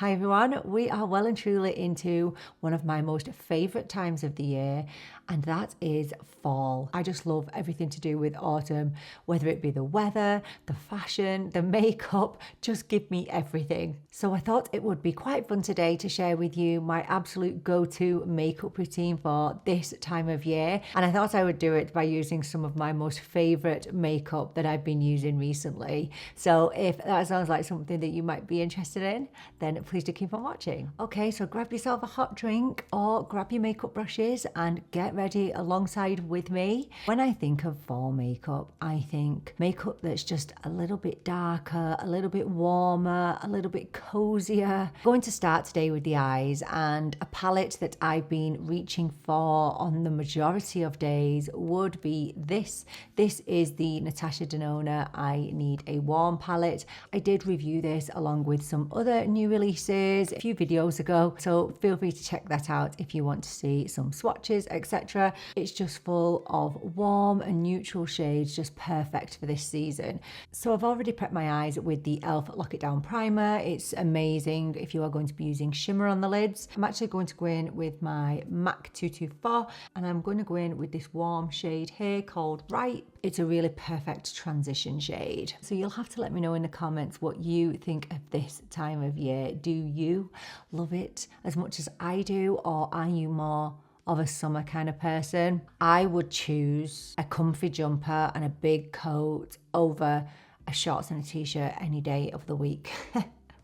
Hi everyone, we are well and truly into one of my most favourite times of the year, and that is fall. I just love everything to do with autumn, whether it be the weather, the fashion, the makeup, just give me everything. So I thought it would be quite fun today to share with you my absolute go-to makeup routine for this time of year, and I thought I would do it by using some of my most favourite makeup that I've been using recently. So if that sounds like something that you might be interested in, then please do keep on watching. Okay, so grab yourself a hot drink or grab your makeup brushes and get ready alongside with me. When I think of fall makeup, I think makeup that's just a little bit darker, a little bit warmer, a little bit cozier. I'm going to start today with the eyes, and a palette that I've been reaching for on the majority of days would be this. This is the Natasha Denona I Need a Warm palette. I did review this along with some other new releases a few videos ago, so feel free to check that out if you want to see some swatches, etc. It's just full of warm and neutral shades, just perfect for this season. So I've already prepped my eyes with the e.l.f. Lock It Down Primer. It's amazing if you are going to be using shimmer on the lids. I'm actually going to go in with my MAC 224, and I'm going to go in with this warm shade here called Ripe. It's a really perfect transition shade. So you'll have to let me know in the comments what you think of this time of year. Do you love it as much as I do, or are you more of a summer kind of person? I would choose a comfy jumper and a big coat over a shorts and a t-shirt any day of the week.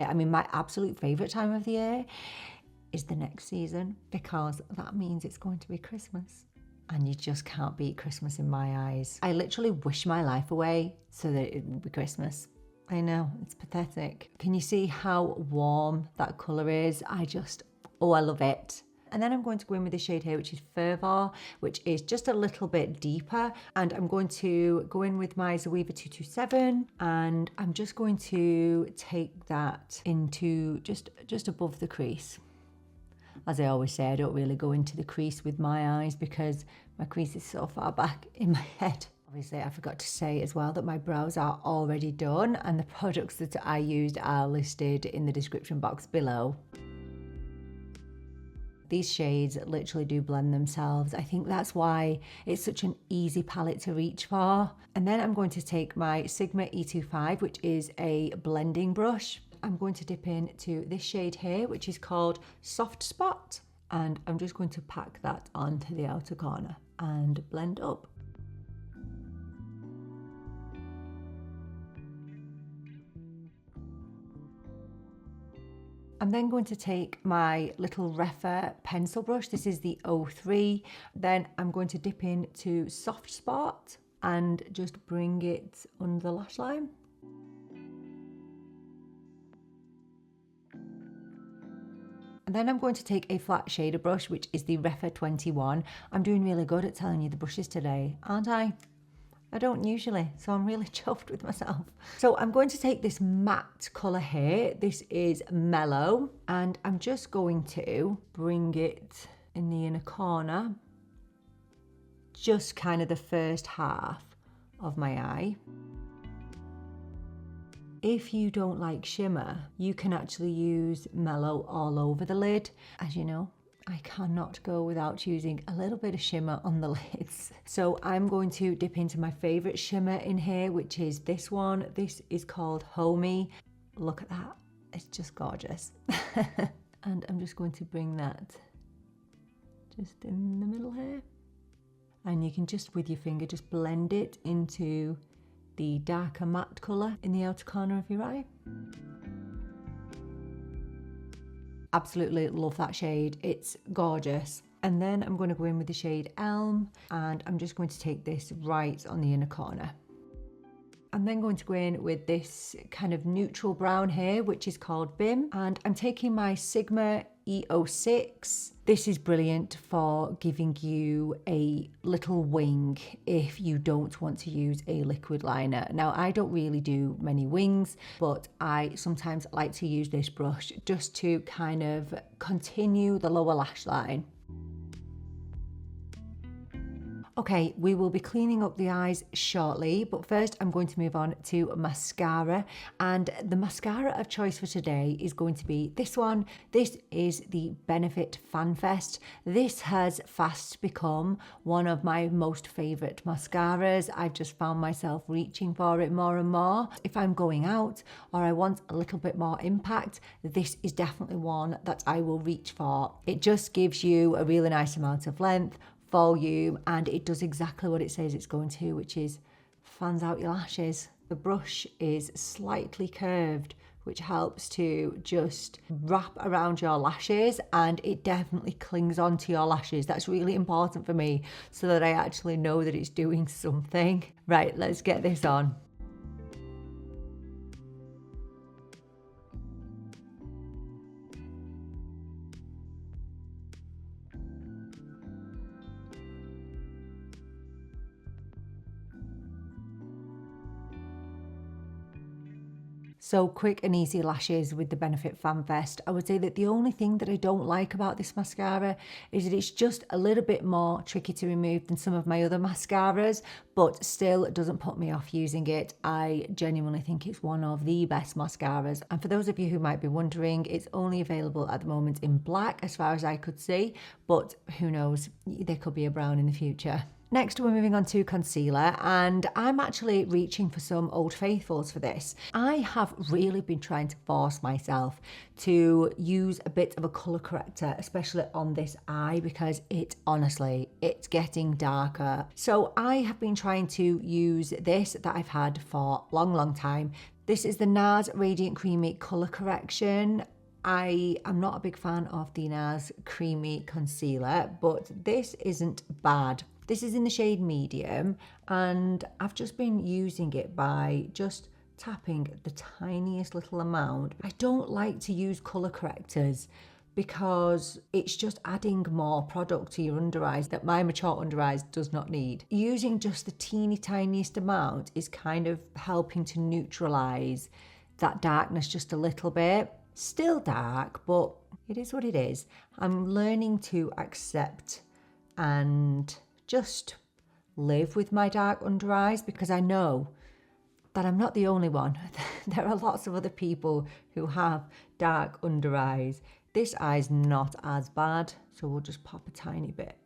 I mean, my absolute favourite time of the year is the next season, because that means it's going to be Christmas. And you just can't beat Christmas in my eyes. I literally wish my life away so that it would be Christmas. I know, it's pathetic. Can you see how warm that colour is? I love it. And then I'm going to go in with the shade here, which is Fervor, which is just a little bit deeper. And I'm going to go in with my Zoeva 227, and I'm just going to take that into just above the crease. As I always say, I don't really go into the crease with my eyes because my crease is so far back in my head. Obviously, I forgot to say as well that my brows are already done, and the products that I used are listed in the description box below. These shades literally do blend themselves. I think that's why it's such an easy palette to reach for. And then I'm going to take my Sigma E25, which is a blending brush. I'm going to dip into this shade here, which is called Soft Spot. And I'm just going to pack that onto the outer corner and blend up. I'm then going to take my little Refa pencil brush. This is the 03. Then I'm going to dip into Soft Spot and just bring it under the lash line. And then I'm going to take a flat shader brush, which is the Refa 21. I'm doing really good at telling you the brushes today, aren't I? I don't usually, so I'm really chuffed with myself. So I'm going to take this matte colour here. This is Mellow, and I'm just going to bring it in the inner corner, just kind of the first half of my eye. If you don't like shimmer, you can actually use Mellow all over the lid. As you know, I cannot go without using a little bit of shimmer on the lids. So I'm going to dip into my favourite shimmer in here, which is this one. This is called Homey. Look at that, it's just gorgeous. And I'm just going to bring that just in the middle here. And you can just, with your finger, just blend it into the darker matte colour in the outer corner of your eye. Absolutely love that shade, it's gorgeous. And then I'm going to go in with the shade Elm, and I'm just going to take this right on the inner corner. I'm then going to go in with this kind of neutral brown here, which is called Bim, and I'm taking my Sigma E06. This is brilliant for giving you a little wing if you don't want to use a liquid liner. Now, I don't really do many wings, but I sometimes like to use this brush just to kind of continue the lower lash line. Okay, we will be cleaning up the eyes shortly, but first I'm going to move on to mascara. And the mascara of choice for today is going to be this one. This is the Benefit FanFest. This has fast become one of my most favourite mascaras. I've just found myself reaching for it more and more. If I'm going out or I want a little bit more impact, this is definitely one that I will reach for. It just gives you a really nice amount of length, volume, and it does exactly what it says it's going to, which is fans out your lashes. The brush is slightly curved, which helps to just wrap around your lashes, and it definitely clings onto your lashes. That's really important for me so that I actually know that it's doing something. Right, let's get this on. So quick and easy lashes with the Benefit FanFest. I would say that the only thing that I don't like about this mascara is that it's just a little bit more tricky to remove than some of my other mascaras, but still it doesn't put me off using it. I genuinely think it's one of the best mascaras. And for those of you who might be wondering, it's only available at the moment in black as far as I could see, but who knows, there could be a brown in the future. Next, we're moving on to concealer, and I'm actually reaching for some Old Faithfuls for this. I have really been trying to force myself to use a bit of a colour corrector, especially on this eye, because it's getting darker. So I have been trying to use this that I've had for a long time. This is the Nars Radiant Creamy Colour Correction. I am not a big fan of the Nars Creamy Concealer, but this isn't bad. This is in the shade medium, and I've just been using it by just tapping the tiniest little amount. I don't like to use colour correctors because it's just adding more product to your under eyes that my mature under eyes does not need. Using just the teeny tiniest amount is kind of helping to neutralise that darkness just a little bit. Still dark, but it is what it is. I'm learning to accept and just live with my dark under eyes, because I know that I'm not the only one. There are lots of other people who have dark under eyes. This eye's not as bad, so we'll just pop a tiny bit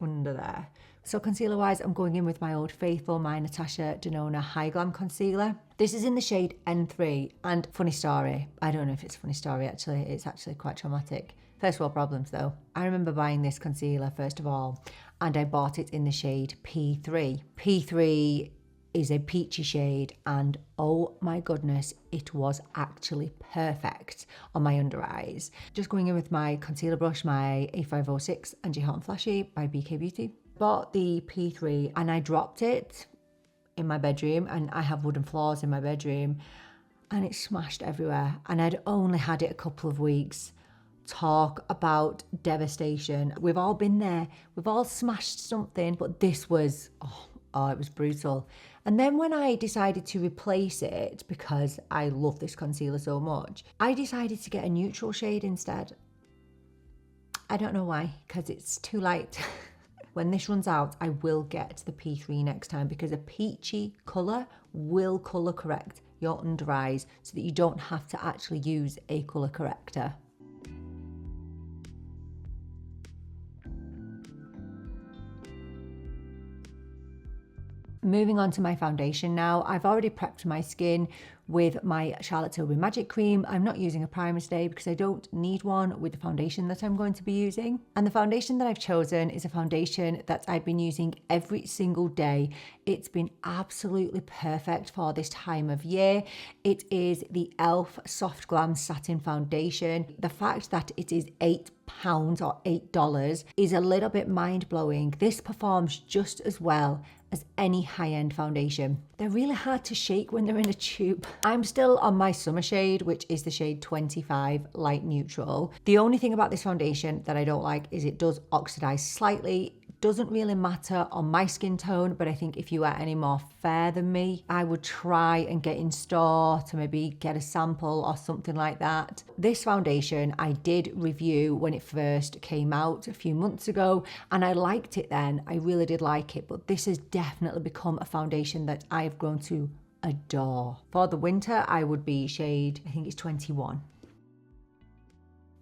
under there. So concealer wise, I'm going in with my Old Faithful, my Natasha Denona Hy-Glam concealer. This is in the shade N3, and funny story, I don't know if it's a funny story actually, it's actually quite traumatic. First world problems though. I remember buying this concealer first of all, and I bought it in the shade P3. P3 is a peachy shade, and oh my goodness, it was actually perfect on my under eyes. Just going in with my concealer brush, my A506 Angie Hot and Flashy by BK Beauty. Bought the P3 and I dropped it in my bedroom, and I have wooden floors in my bedroom, and it smashed everywhere, and I'd only had it a couple of weeks. Talk about devastation. We've all been there. We've all smashed something, but this was, it was brutal. And then when I decided to replace it, because I love this concealer so much, I decided to get a neutral shade instead. I don't know why, because it's too light. When this runs out, I will get the P3 next time, because a peachy colour will colour correct your under eyes so that you don't have to actually use a colour corrector. Moving on to my foundation now. I've already prepped my skin with my Charlotte Tilbury Magic Cream. I'm not using a primer today because I don't need one with the foundation that I'm going to be using. And the foundation that I've chosen is a foundation that I've been using every single day. It's been absolutely perfect for this time of year. It is the e.l.f. Soft Glam Satin Foundation. The fact that it is £8 or $8 is a little bit mind-blowing. This performs just as well as any high-end foundation. They're really hard to shake when they're in a tube. I'm still on my summer shade, which is the shade 25 Light Neutral. The only thing about this foundation that I don't like is it does oxidize slightly. doesn't really matter on my skin tone, but I think if you are any more fair than me, I would try and get in store to maybe get a sample or something like that. This foundation I did review when it first came out a few months ago, and I liked it then. I really did like it, but this has definitely become a foundation that I've grown to adore. For the winter, I would be shade, I think it's 21.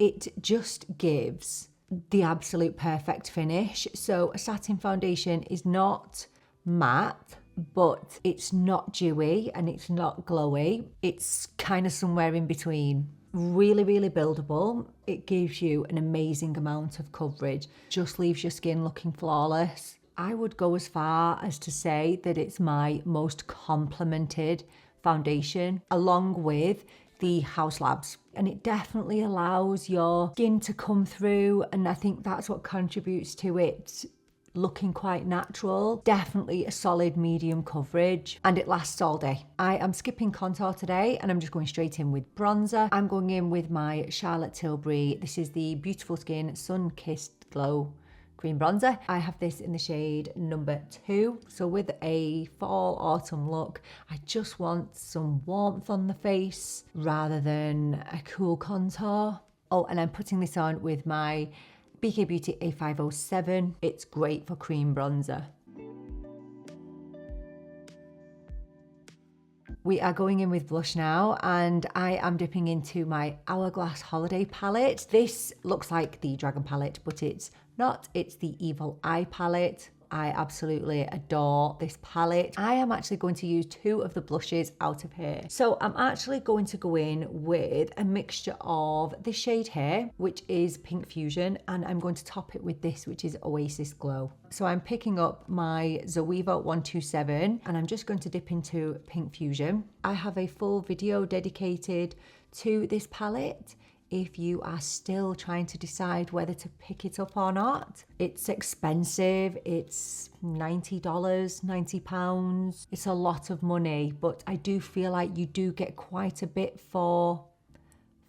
It just gives the absolute perfect finish. So a satin foundation is not matte, but it's not dewy and it's not glowy. It's kind of somewhere in between. Really, really buildable. It gives you an amazing amount of coverage. Just leaves your skin looking flawless. I would go as far as to say that it's my most complimented foundation, along with the House Labs. And it definitely allows your skin to come through, and I think that's what contributes to it looking quite natural. Definitely a solid medium coverage, and it lasts all day. I am skipping contour today and I'm just going straight in with bronzer. I'm going in with my Charlotte Tilbury. This is the Beautiful Skin Sun Kissed Glow cream bronzer. I have this in the shade number 2. So with a fall autumn look, I just want some warmth on the face rather than a cool contour. Oh, and I'm putting this on with my BK Beauty A507. It's great for cream bronzer. We are going in with blush now, and I am dipping into my Hourglass Holiday palette. This looks like the Dragon palette, but it's not. It's the Evil Eye palette. I absolutely adore this palette. I am actually going to use 2 of the blushes out of here. So I'm actually going to go in with a mixture of this shade here, which is Pink Fusion, and I'm going to top it with this, which is Oasis Glow. So I'm picking up my Zoeva 127 and I'm just going to dip into Pink Fusion. I have a full video dedicated to this palette if you are still trying to decide whether to pick it up or not. It's expensive. It's $90, £90. It's a lot of money, but I do feel like you do get quite a bit for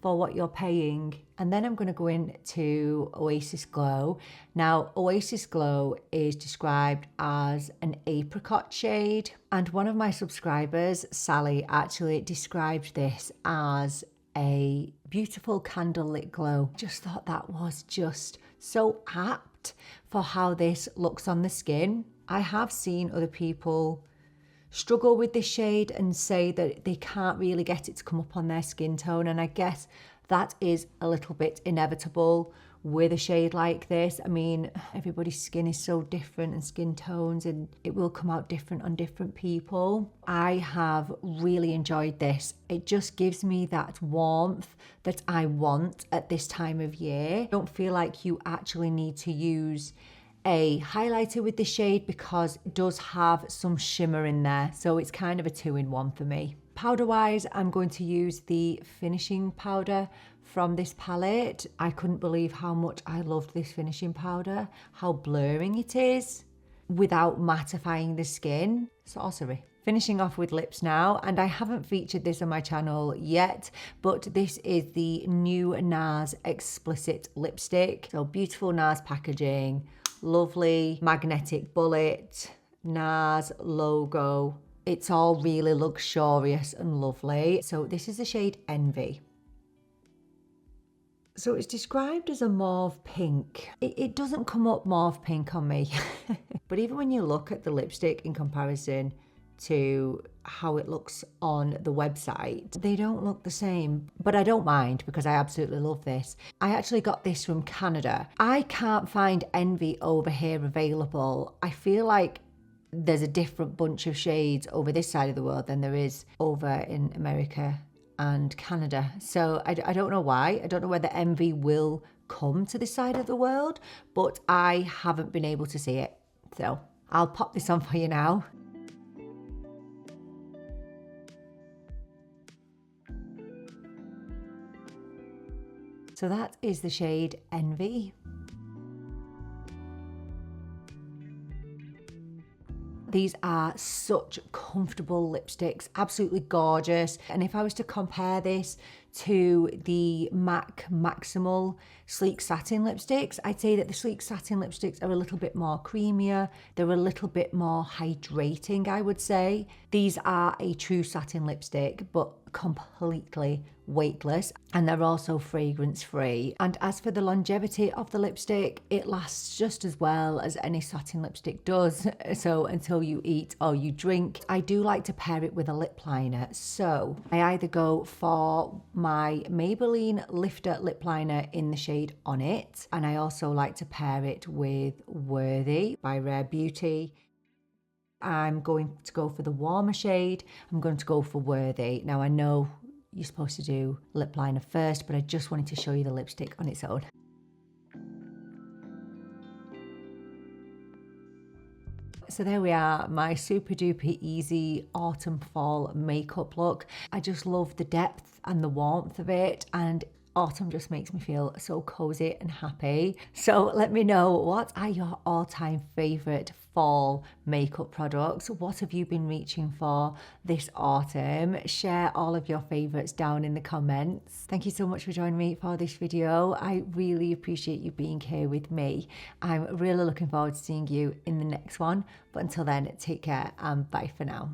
what you're paying. And then I'm going to go into Oasis Glow. Now, Oasis Glow is described as an apricot shade, and one of my subscribers, Sally, actually described this as a beautiful candlelit glow. Just thought that was just so apt for how this looks on the skin. I have seen other people struggle with this shade and say that they can't really get it to come up on their skin tone, and I guess that is a little bit inevitable with a shade like this. I mean, everybody's skin is so different and skin tones, and it will come out different on different people. I have really enjoyed this. It just gives me that warmth that I want at this time of year. I don't feel like you actually need to use a highlighter with the shade because it does have some shimmer in there. So it's kind of a 2-in-1 for me. Powder wise, I'm going to use the finishing powder from this palette. I couldn't believe how much I loved this finishing powder, how blurring it is without mattifying the skin. Sorcery. Finishing off with lips now, and I haven't featured this on my channel yet, but this is the new Nars Explicit lipstick. So beautiful Nars packaging, lovely magnetic bullet, Nars logo. It's all really luxurious and lovely. So this is the shade Envy. So it's described as a mauve pink. It doesn't come up mauve pink on me. But even when you look at the lipstick in comparison to how it looks on the website, they don't look the same. But I don't mind because I absolutely love this. I actually got this from Canada. I can't find Envy over here available. I feel like there's a different bunch of shades over this side of the world than there is over in America and Canada. So I don't know why. I don't know whether Envy will come to this side of the world, but I haven't been able to see it. So I'll pop this on for you now. So that is the shade Envy. These are such comfortable lipsticks, absolutely gorgeous. And if I was to compare this to the MAC Maximal Sleek Satin lipsticks, I'd say that the Sleek Satin lipsticks are a little bit more creamier. They're a little bit more hydrating, I would say. These are a true satin lipstick, but completely weightless, and they're also fragrance free. And as for the longevity of the lipstick, it lasts just as well as any satin lipstick does. So until you eat or you drink. I do like to pair it with a lip liner, so I either go for my Maybelline Lifter lip liner in the shade On It, and I also like to pair it with Worthy by Rare Beauty. I'm going to go for the warmer shade. I'm going to go for Worthy. Now I know you're supposed to do lip liner first, but I just wanted to show you the lipstick on its own. So there we are, my super duper easy autumn fall makeup look. I just love the depth and the warmth of it, and autumn just makes me feel so cozy and happy. So let me know, what are your all-time favorite fall makeup products? What have you been reaching for this autumn? Share all of your favorites down in the comments. Thank you so much for joining me for this video. I really appreciate you being here with me. I'm really looking forward to seeing you in the next one. But until then, take care and bye for now.